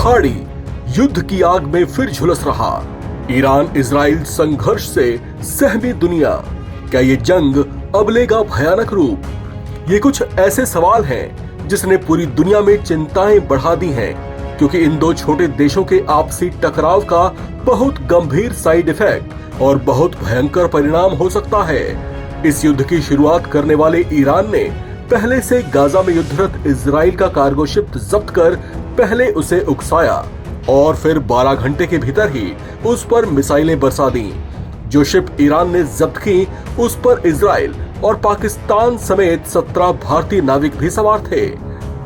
खाड़ी युद्ध की आग में फिर झुलस रहा। ईरान इजराइल संघर्ष से सहमी दुनिया, क्या ये जंग अब लेगा भयानक रूप? ये कुछ ऐसे सवाल हैं जिसने पूरी दुनिया में चिंताएं बढ़ा दी हैं, क्योंकि इन दो छोटे देशों के आपसी टकराव का बहुत गंभीर साइड इफेक्ट और बहुत भयंकर परिणाम हो सकता है। इस युद्ध की शुरुआत करने वाले ईरान ने पहले से गाजा में युद्धरत इजराइल का कार्गो शिप जब्त कर पहले उसे उकसाया और फिर 12 घंटे के भीतर ही उस पर मिसाइलें बरसा दी। जो शिप ईरान ने जब्त की उस पर इजराइल और पाकिस्तान समेत 17 भारतीय नाविक भी सवार थे।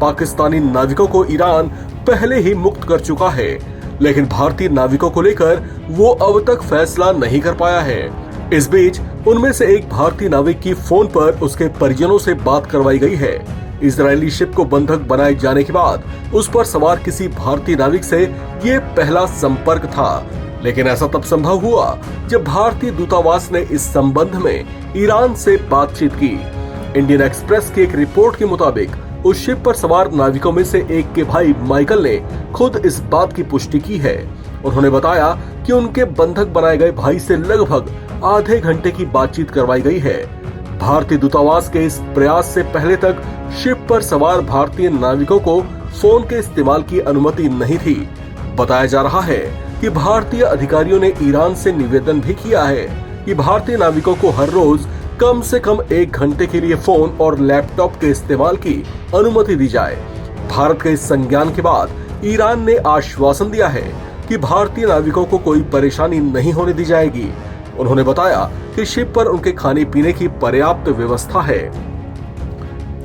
पाकिस्तानी नाविकों को ईरान पहले ही मुक्त कर चुका है, लेकिन भारतीय नाविकों को लेकर वो अब तक फैसला नहीं कर पाया है। इस बीच उनमें से एक भारतीय नाविक की फोन पर उसके परिजनों से बात करवाई गई है। इजरायली शिप को बंधक बनाए जाने के बाद उस पर सवार किसी भारतीय नाविक से ये पहला संपर्क था, लेकिन ऐसा तब संभव हुआ जब भारतीय दूतावास ने इस संबंध में ईरान से बातचीत की। इंडियन एक्सप्रेस की एक रिपोर्ट के मुताबिक उस शिप पर सवार नाविकों में से एक के भाई माइकल ने खुद इस बात की पुष्टि की है। उन्होंने बताया कि उनके बंधक बनाए गए भाई से लगभग आधे घंटे की बातचीत करवाई गई है। भारतीय दूतावास के इस प्रयास से पहले तक शिप पर सवार भारतीय नाविकों को फोन के इस्तेमाल की अनुमति नहीं थी। बताया जा रहा है कि भारतीय अधिकारियों ने ईरान से निवेदन भी किया है कि भारतीय नाविकों को हर रोज कम से कम 1 घंटे के लिए फोन और लैपटॉप के इस्तेमाल की अनुमति दी जाए। भारत के इस संज्ञान के बाद ईरान ने आश्वासन दिया है कि भारतीय नाविकों को कोई परेशानी नहीं होने दी जाएगी। उन्होंने बताया कि शिप पर उनके खाने पीने की पर्याप्त व्यवस्था है।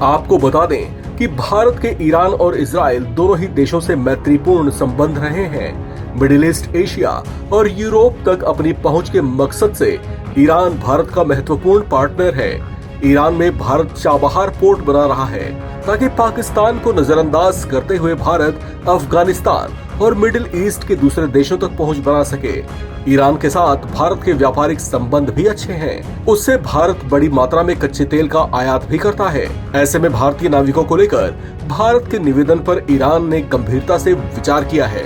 आपको बता दें कि भारत के ईरान और इजराइल दोनों ही देशों से मैत्रीपूर्ण संबंध रहे हैं। मिडिल ईस्ट, एशिया और यूरोप तक अपनी पहुंच के मकसद से ईरान भारत का महत्वपूर्ण पार्टनर है। ईरान में भारत चाबहार पोर्ट बना रहा है ताकि पाकिस्तान को नजरअंदाज करते हुए भारत अफगानिस्तान और मिडिल ईस्ट के दूसरे देशों तक पहुंच बना सके। ईरान के साथ भारत के व्यापारिक संबंध भी अच्छे हैं। उससे भारत बड़ी मात्रा में कच्चे तेल का आयात भी करता है। ऐसे में भारतीय नाविकों को लेकर भारत के निवेदन पर ईरान ने गंभीरता से विचार किया है।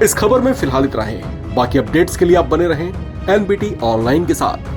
इस खबर में फिलहाल इतना ही। बाकी अपडेट्स के लिए आप बने रहें एनबीटी ऑनलाइन के साथ।